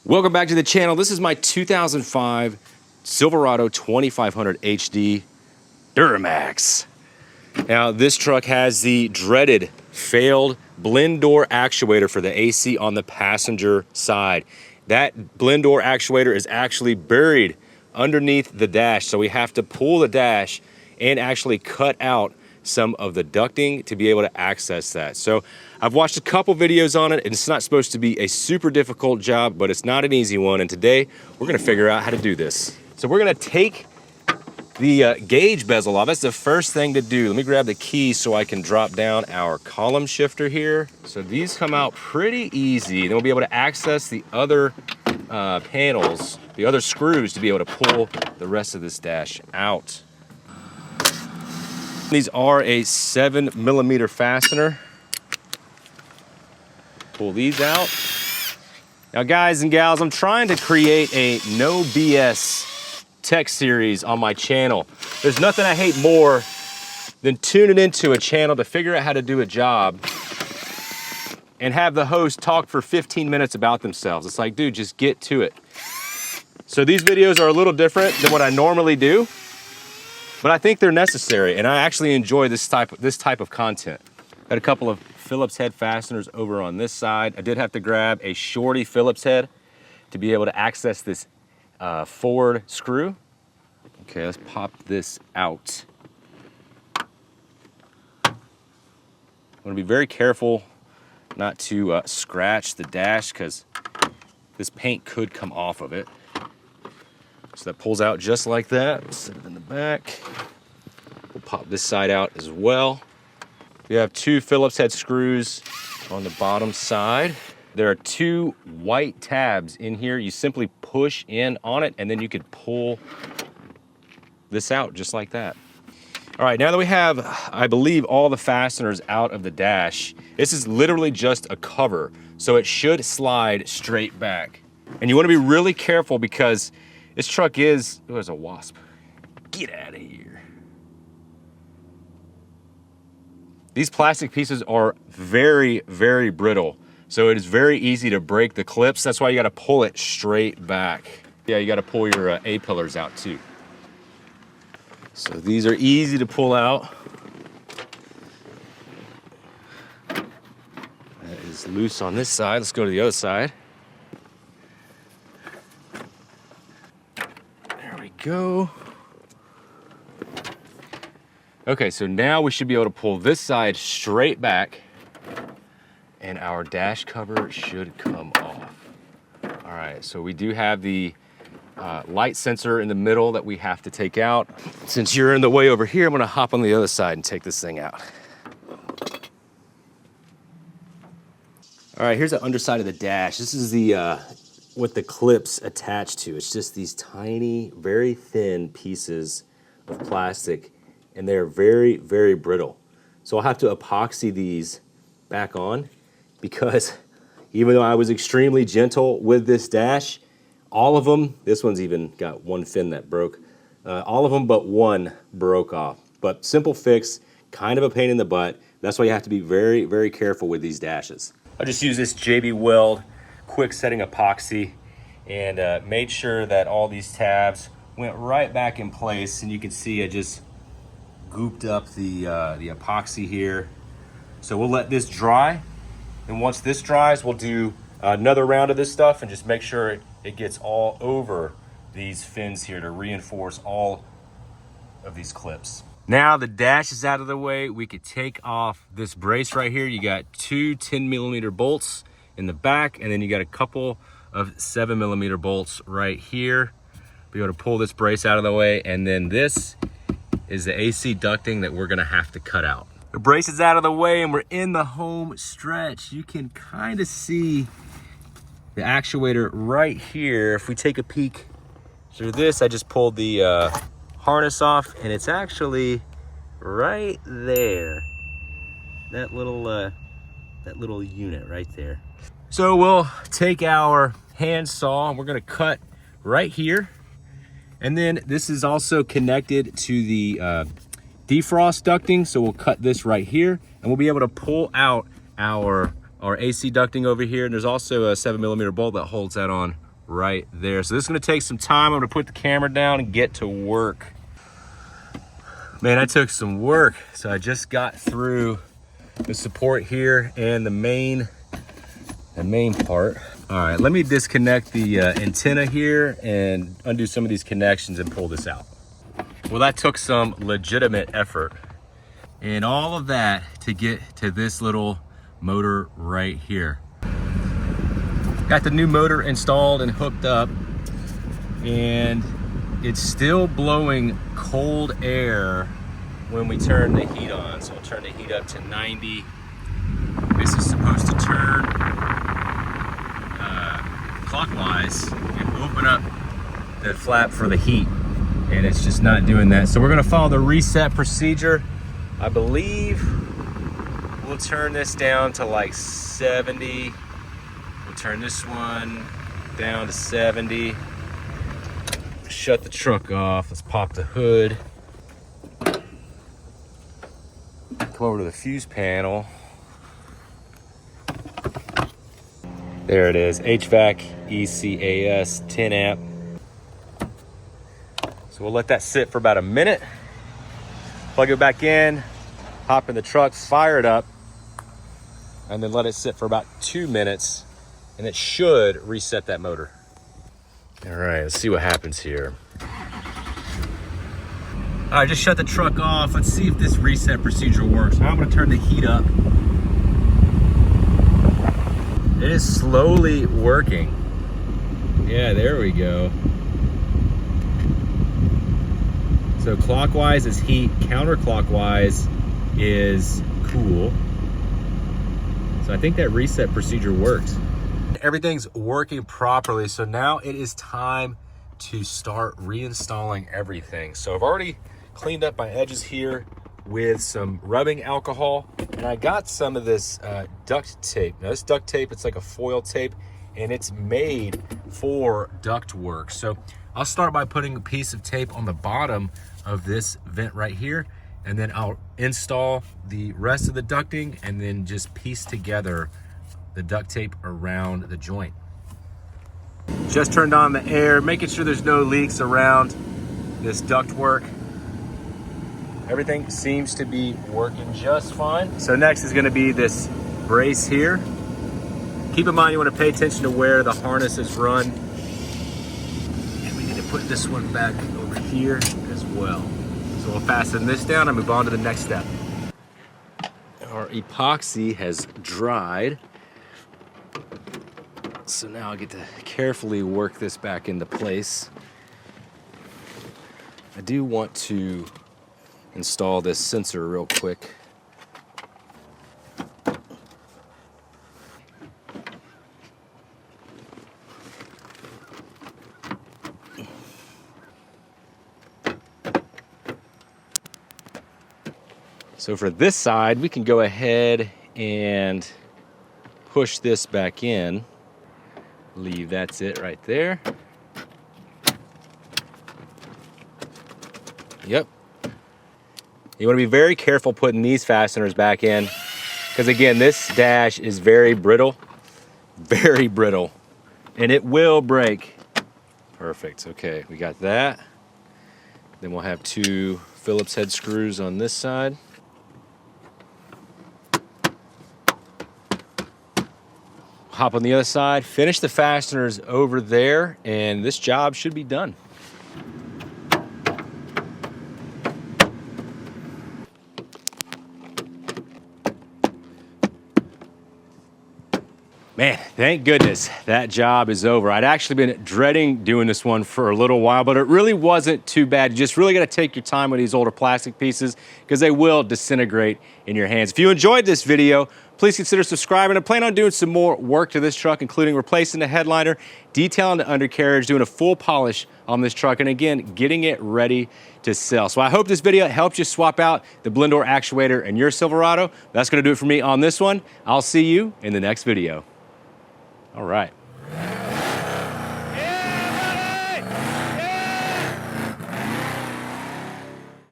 Welcome back to the channel. This is my 2005 Silverado 2500 HD Duramax. Now, this truck has the dreaded failed blend door actuator for the AC on the passenger side. That blend door actuator is actually buried underneath the dash, so we have to pull the dash and actually cut out some of the ducting to be able to access that. So I've watched a couple videos on it, and it's not supposed to be a super difficult job, but it's not an easy one. And today we're gonna figure out how to do this. So we're gonna take the gauge bezel off. That's the first thing to do. Let me grab the key so I can drop down our column shifter here. So these come out pretty easy. Then we'll be able to access the other panels, the other screws, to be able to pull the rest of this dash out. These are a 7mm fastener. Pull these out. Now, guys and gals, I'm trying to create a no BS tech series on my channel. There's nothing I hate more than tuning into a channel to figure out how to do a job and have the host talk for 15 minutes about themselves. It's like, dude, just get to it. So these videos are a little different than what I normally do, but I think they're necessary, and I actually enjoy this type of content. Got a couple of Phillips head fasteners over on this side. I did have to grab a shorty Phillips head to be able to access this forward screw. Okay, let's pop this out. I'm gonna be very careful not to scratch the dash, because this paint could come off of it. So that pulls out just like that. Set it in the back. We'll pop this side out as well. We have two Phillips head screws on the bottom side. There are two white tabs in here. You simply push in on it, and then you could pull this out just like that. All right, now that we have, I believe, all the fasteners out of the dash, this is literally just a cover, so it should slide straight back. And you want to be really careful, because this truck is, oh, there's a wasp. Get out of here. These plastic pieces are very, very brittle. So it is very easy to break the clips. That's why you gotta pull it straight back. Yeah, you gotta pull your A-pillars out too. So these are easy to pull out. That is loose on this side. Let's go to the other side. Go. Okay, so now we should be able to pull this side straight back, and our dash cover should come off. All right, so we do have the light sensor in the middle that we have to take out. Since you're in the way over here, I'm gonna hop on the other side and take this thing out. All right, here's the underside of the dash. This is the what the clips attach to. It's just these tiny, very thin pieces of plastic, and they're very, very brittle. So I'll have to epoxy these back on, because even though I was extremely gentle with this dash, all of them, this one's even got one fin that broke, all of them but one broke off. But simple fix, kind of a pain in the butt. That's why you have to be very, very careful with these dashes. I just use this JB Weld quick setting epoxy, and made sure that all these tabs went right back in place. And you can see I just gooped up the epoxy here. So we'll let this dry, and once this dries, we'll do another round of this stuff and just make sure it gets all over these fins here to reinforce all of these clips. Now the dash is out of the way, we could take off this brace right here. You got two 10mm bolts in the back, and then you got a couple of 7mm bolts right here. Be able to pull this brace out of the way, and then this is the AC ducting that we're gonna have to cut out. The brace is out of the way, and we're in the home stretch. You can kind of see the actuator right here. If we take a peek through this, I just pulled the harness off, and it's actually right there. That little unit right there. So we'll take our hand saw, and we're gonna cut right here. And then this is also connected to the defrost ducting, so we'll cut this right here, and we'll be able to pull out our AC ducting over here. And there's also a 7mm bolt that holds that on right there. So this is gonna take some time. I'm gonna put the camera down and get to work. Man, I took some work. So I just got through the support here and the main part. All right, let me disconnect the antenna here and undo some of these connections and pull this out. Well, that took some legitimate effort. And all of that to get to this little motor right here. Got the new motor installed and hooked up, and it's still blowing cold air when we turn the heat on. So I'll turn the heat up to 90. This is supposed to turn clockwise and open up the flap for the heat, and it's just not doing that. So we're gonna follow the reset procedure. I believe we'll turn this down to like 70. We'll turn this one down to 70. Shut the truck off. Let's pop the hood. Come over to the fuse panel. There it is, HVAC ECAS 10 amp. So we'll let that sit for about a minute. Plug it back in, hop in the truck, fire it up, and then let it sit for about 2 minutes, and it should reset that motor. All right, let's see what happens here. All right, just shut the truck off. Let's see if this reset procedure works. Now I'm gonna turn the heat up. It is slowly working. Yeah, there we go. So clockwise is heat, counterclockwise is cool. So I think that reset procedure worked. Everything's working properly. So now it is time to start reinstalling everything. So I've already cleaned up my edges here with some rubbing alcohol, and I got some of this duct tape. Now this duct tape, it's like a foil tape, and it's made for duct work. So I'll start by putting a piece of tape on the bottom of this vent right here, and then I'll install the rest of the ducting and then just piece together the duct tape around the joint. Just turned on the air, making sure there's no leaks around this duct work. Everything seems to be working just fine. So next is gonna be this brace here. Keep in mind you wanna pay attention to where the harness is run. And we need to put this one back over here as well. So we'll fasten this down and move on to the next step. Our epoxy has dried. So now I'll get to carefully work this back into place. I do want to install this sensor real quick. So for this side, we can go ahead and push this back in. Leave that's it right there. Yep. You want to be very careful putting these fasteners back in, because again, this dash is very brittle, and it will break. Perfect. Okay, we got that. Then we'll have 2 Phillips head screws on this side. Hop on the other side, finish the fasteners over there, and this job should be done. Man, thank goodness that job is over. I'd actually been dreading doing this one for a little while, but it really wasn't too bad. You just really got to take your time with these older plastic pieces, because they will disintegrate in your hands. If you enjoyed this video, please consider subscribing. I plan on doing some more work to this truck, including replacing the headliner, detailing the undercarriage, doing a full polish on this truck, and again, getting it ready to sell. So I hope this video helps you swap out the blend door actuator in your Silverado. That's going to do it for me on this one. I'll see you in the next video. All right.